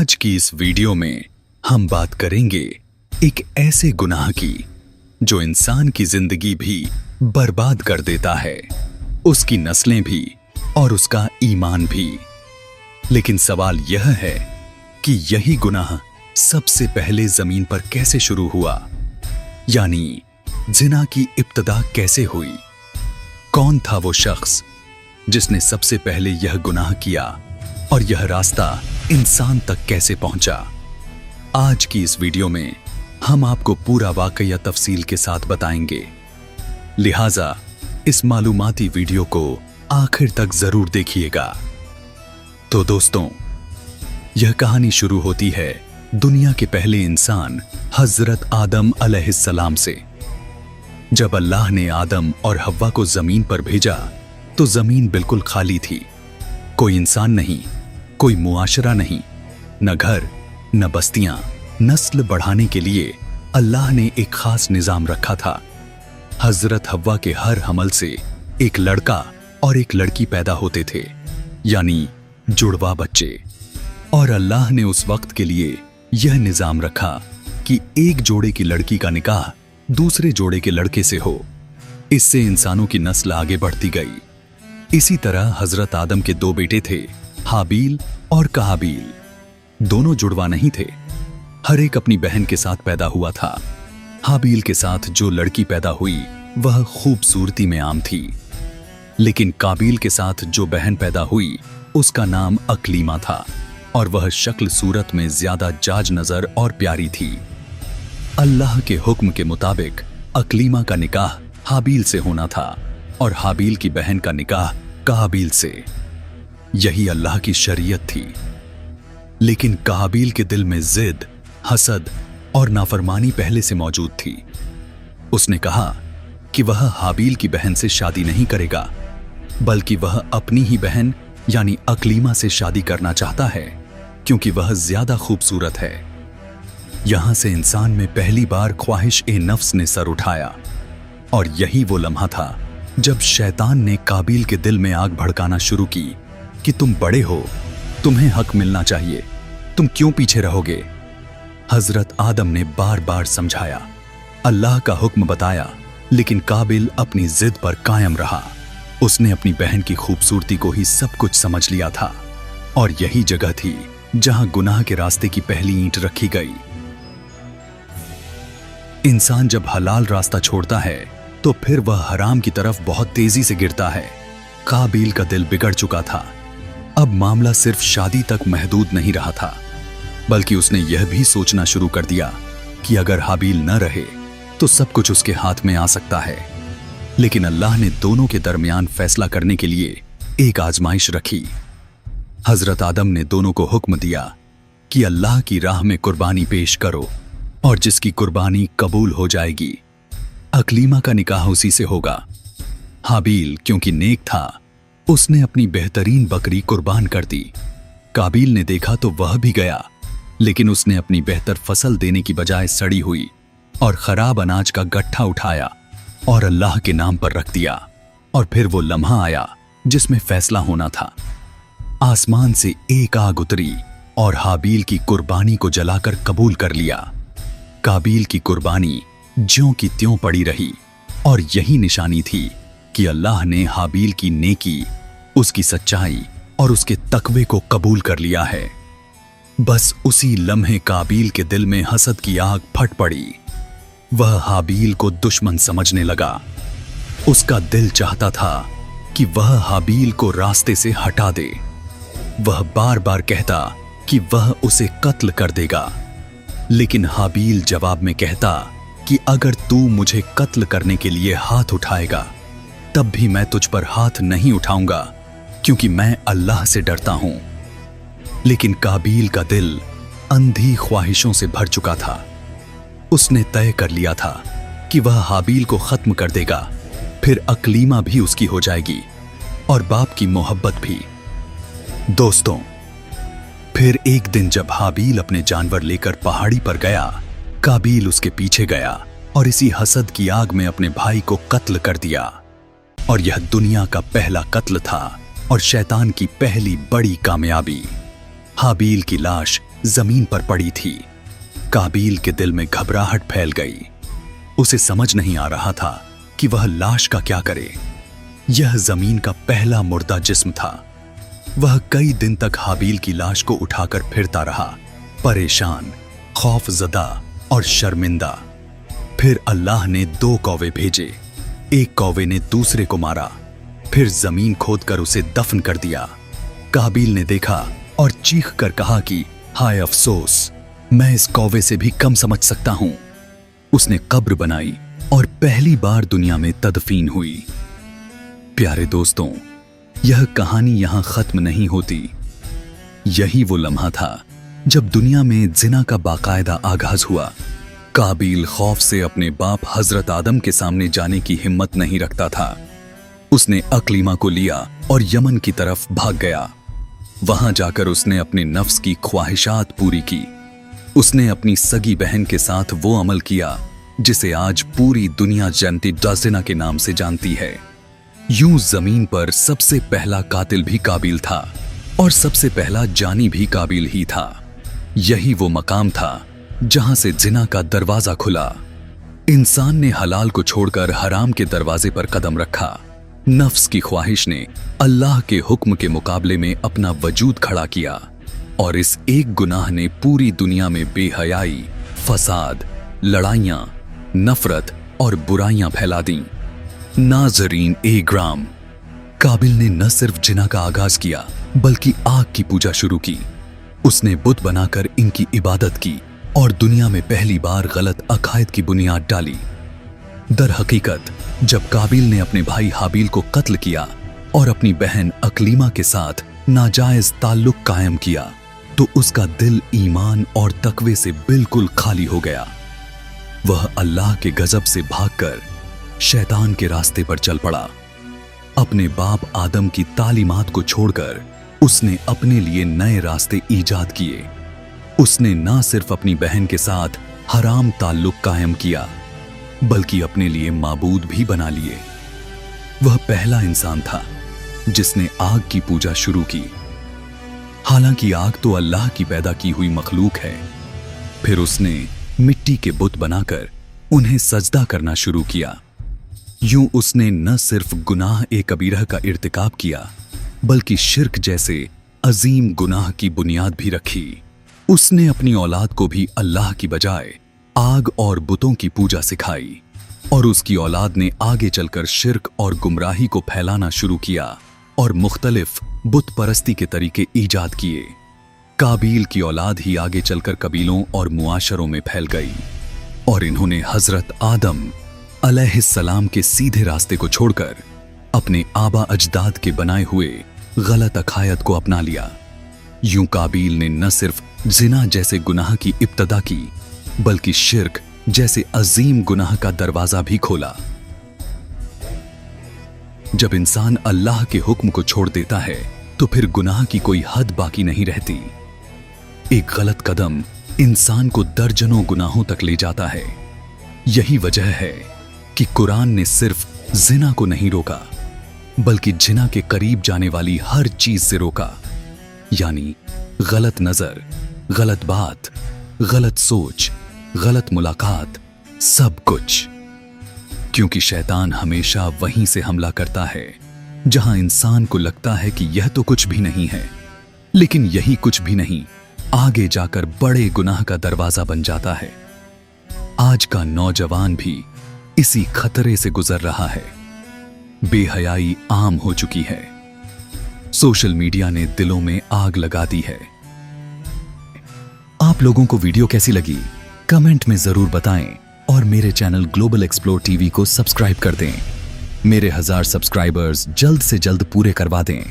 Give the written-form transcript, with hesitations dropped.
आज की इस वीडियो में हम बात करेंगे एक ऐसे गुनाह की जो इंसान की जिंदगी भी बर्बाद कर देता है, उसकी नस्लें भी और उसका ईमान भी। लेकिन सवाल यह है कि यही गुनाह सबसे पहले जमीन पर कैसे शुरू हुआ, यानी जिना की इब्तिदा कैसे हुई। कौन था वो शख्स जिसने सबसे पहले यह गुनाह किया और यह रास्ता इंसान तक कैसे पहुंचा। आज की इस वीडियो में हम आपको पूरा वाकया तफसील के साथ बताएंगे, लिहाजा इस मालूमाती वीडियो को आखिर तक जरूर देखिएगा। तो दोस्तों, यह कहानी शुरू होती है दुनिया के पहले इंसान हजरत आदम अलैहिस्सलाम से। जब अल्लाह ने आदम और हव्वा को जमीन पर भेजा तो जमीन बिल्कुल खाली थी। कोई इंसान नहीं, कोई मुआशरा नहीं, न घर न बस्तियां। नस्ल बढ़ाने के लिए अल्लाह ने एक खास निजाम रखा था। हजरत हव्वा के हर हमल से एक लड़का और एक लड़की पैदा होते थे, यानी जुड़वा बच्चे। और अल्लाह ने उस वक्त के लिए यह निजाम रखा कि एक जोड़े की लड़की का निकाह दूसरे जोड़े के लड़के से हो। इससे इंसानों की नस्ल आगे बढ़ती गई। इसी तरह हजरत आदम के दो बेटे थे, हाबील और कहाबील। दोनों जुड़वा नहीं थे, हर एक अपनी बहन के साथ पैदा हुआ था। हाबील के साथ जो लड़की पैदा हुई वह खूबसूरती में आम थी, लेकिन काबील के साथ जो बहन पैदा हुई उसका नाम अकलीमा था और वह शक्ल सूरत में ज्यादा जाज नजर और प्यारी थी। अल्लाह के हुक्म के मुताबिक अकलीमा का निकाह हाबील से होना था और हाबील की बहन का निकाह काबील से। यही अल्लाह की शरीयत थी। लेकिन काबील के दिल में जिद, हसद और नाफरमानी पहले से मौजूद थी। उसने कहा कि वह हाबील की बहन से शादी नहीं करेगा, बल्कि वह अपनी ही बहन यानी अकलीमा से शादी करना चाहता है, क्योंकि वह ज्यादा खूबसूरत है। यहां से इंसान में पहली बार ख्वाहिश ए नफ्स ने सर उठाया, और यही वो लम्हा था जब शैतान ने काबील के दिल में आग भड़काना शुरू की कि तुम बड़े हो, तुम्हें हक मिलना चाहिए, तुम क्यों पीछे रहोगे। हजरत आदम ने बार बार समझाया, अल्लाह का हुक्म बताया, लेकिन काबिल अपनी जिद पर कायम रहा। उसने अपनी बहन की खूबसूरती को ही सब कुछ समझ लिया था, और यही जगह थी जहां गुनाह के रास्ते की पहली ईंट रखी गई। इंसान जब हलाल रास्ता छोड़ता है तो फिर वह हराम की तरफ बहुत तेजी से गिरता है। काबील का दिल बिगड़ चुका था। अब मामला सिर्फ शादी तक महदूद नहीं रहा था, बल्कि उसने यह भी सोचना शुरू कर दिया कि अगर हाबील न रहे तो सब कुछ उसके हाथ में आ सकता है। लेकिन अल्लाह ने दोनों के दरमियान फैसला करने के लिए एक आजमाइश रखी। हजरत आदम ने दोनों को हुक्म दिया कि अल्लाह की राह में कुर्बानी पेश करो, और जिसकी कुर्बानी कबूल हो जाएगी अकलीमा का निकाह उसी से होगा। हाबील क्योंकि नेक था, उसने अपनी बेहतरीन बकरी कुर्बान कर दी। काबील ने देखा तो वह भी गया, लेकिन उसने अपनी बेहतर फसल देने की बजाय सड़ी हुई और खराब अनाज का गट्ठा उठाया और अल्लाह के नाम पर रख दिया। और फिर वो लम्हा आया जिसमें फैसला होना था। आसमान से एक आग उतरी और हाबील की कुर्बानी को जलाकर कबूल कर लिया। काबील की कुर्बानी ज्यों की त्यों पड़ी रही, और यही निशानी थी कि अल्लाह ने हाबील की नेकी, उसकी सच्चाई और उसके तकवे को कबूल कर लिया है। बस उसी लम्हे काबील के दिल में हसद की आग फट पड़ी। वह हाबील को दुश्मन समझने लगा। उसका दिल चाहता था कि वह हाबील को रास्ते से हटा दे। वह बार बार कहता कि वह उसे कत्ल कर देगा, लेकिन हाबील जवाब में कहता कि अगर तू मुझे कत्ल करने के लिए हाथ उठाएगा तब भी मैं तुझ पर हाथ नहीं उठाऊंगा, क्योंकि मैं अल्लाह से डरता हूं। लेकिन काबील का दिल अंधी ख्वाहिशों से भर चुका था। उसने तय कर लिया था कि वह हाबील को खत्म कर देगा, फिर अकलीमा भी उसकी हो जाएगी और बाप की मोहब्बत भी। दोस्तों, फिर एक दिन जब हाबील अपने जानवर लेकर पहाड़ी पर गया, काबील उसके पीछे गया और इसी हसद की आग में अपने भाई को कत्ल कर दिया। और यह दुनिया का पहला कत्ल था और शैतान की पहली बड़ी कामयाबी। हाबील की लाश जमीन पर पड़ी थी। काबिल के दिल में घबराहट फैल गई। उसे समझ नहीं आ रहा था कि वह लाश का क्या करे। यह जमीन का पहला मुर्दा जिस्म था। वह कई दिन तक हाबील की लाश को उठाकर फिरता रहा, परेशान, खौफजदा और शर्मिंदा। फिर अल्लाह ने 2 कौवे भेजे। एक कौवे ने दूसरे को मारा, फिर जमीन खोदकर उसे दफन कर दिया। काबिल ने देखा और चीख कर कहा कि हाय अफसोस, मैं इस कौवे से भी कम समझ सकता हूं। उसने कब्र बनाई और पहली बार दुनिया में तदफीन हुई। प्यारे दोस्तों, यह कहानी यहां खत्म नहीं होती। यही वो लम्हा था जब दुनिया में जिना का बाकायदा आगाज हुआ। काबिल खौफ से अपने बाप हजरत आदम के सामने जाने की हिम्मत नहीं रखता था। उसने अकलीमा को लिया और यमन की तरफ भाग गया। वहां जाकर उसने अपने नफ्स की ख्वाहिशात पूरी की। उसने अपनी सगी बहन के साथ वो अमल किया जिसे आज पूरी दुनिया जन्नती डाजिना के नाम से जानती है। यूं जमीन पर सबसे पहला कातिल भी काबिल था और सबसे पहला जानी भी काबिल ही था। यही वो मकाम था जहां से जिना का दरवाजा खुला। इंसान ने हलाल को छोड़कर हराम के दरवाजे पर कदम रखा। नफ्स की ख्वाहिश ने अल्लाह के हुक्म के मुकाबले में अपना वजूद खड़ा किया और इस एक गुनाह ने पूरी दुनिया में बेहयाई, फसाद, लड़ाइयां, नफरत और बुराइयां फैला दी। नाज़रीन ए ग्राम, काबिल ने न सिर्फ जिना का आगाज किया बल्कि आग की पूजा शुरू की। उसने बुत बनाकर इनकी इबादत की और दुनिया में पहली बार गलत अकायद की बुनियाद डाली। दर हकीकत जब काबिल ने अपने भाई हाबील को कत्ल किया और अपनी बहन अकलीमा के साथ नाजायज ताल्लुक कायम किया तो उसका दिल ईमान और तकवे से बिल्कुल खाली हो गया। वह अल्लाह के गजब से भागकर शैतान के रास्ते पर चल पड़ा। अपने बाप आदम की तालीमात को छोड़कर उसने अपने लिए नए रास्ते ईजाद किए। उसने ना सिर्फ अपनी बहन के साथ हराम ताल्लुक कायम किया बल्कि अपने लिए माबूद भी बना लिए। वह पहला इंसान था जिसने आग की पूजा शुरू की। हालांकि आग तो अल्लाह की पैदा की हुई मखलूक है। फिर उसने मिट्टी के बुत बनाकर उन्हें सजदा करना शुरू किया। यूं उसने न सिर्फ गुनाह ए कबीरह का इर्तिकाब किया बल्कि शिर्क जैसे अजीम गुनाह की बुनियाद भी रखी। उसने अपनी औलाद को भी अल्लाह की बजाय आग और बुतों की पूजा सिखाई और उसकी औलाद ने आगे चलकर शिर्क और गुमराही को फैलाना शुरू किया और मुख्तलिफ बुत परस्ती के तरीके ईजाद किए। काबिल की औलाद ही आगे चलकर कबीलों और मुआशरों में फैल गई और इन्होंने हजरत आदम अलैहिस्सलाम के सीधे रास्ते को छोड़कर अपने आबा अजदाद के बनाए हुए गलत अकायद को अपना लिया। यूं काबिल ने न सिर्फ जिना जैसे गुनाह की इब्तदा की बल्कि शिर्क जैसे अजीम गुनाह का दरवाजा भी खोला। जब इंसान अल्लाह के हुक्म को छोड़ देता है तो फिर गुनाह की कोई हद बाकी नहीं रहती। एक गलत कदम इंसान को दर्जनों गुनाहों तक ले जाता है। यही वजह है कि कुरान ने सिर्फ जिना को नहीं रोका बल्कि जिना के करीब जाने वाली हर चीज से रोका, यानी गलत नजर, गलत बात, गलत सोच, गलत मुलाकात, सब कुछ। क्योंकि शैतान हमेशा वहीं से हमला करता है जहां इंसान को लगता है कि यह तो कुछ भी नहीं है, लेकिन यही कुछ भी नहीं आगे जाकर बड़े गुनाह का दरवाजा बन जाता है। आज का नौजवान भी इसी खतरे से गुजर रहा है। बेहयाई आम हो चुकी है। सोशल मीडिया ने दिलों में आग लगा दी है। आप लोगों को वीडियो कैसी लगी कमेंट में जरूर बताएं और मेरे चैनल ग्लोबल एक्सप्लोर टीवी को सब्सक्राइब कर दें। मेरे 1000 सब्सक्राइबर्स जल्द से जल्द पूरे करवा दें।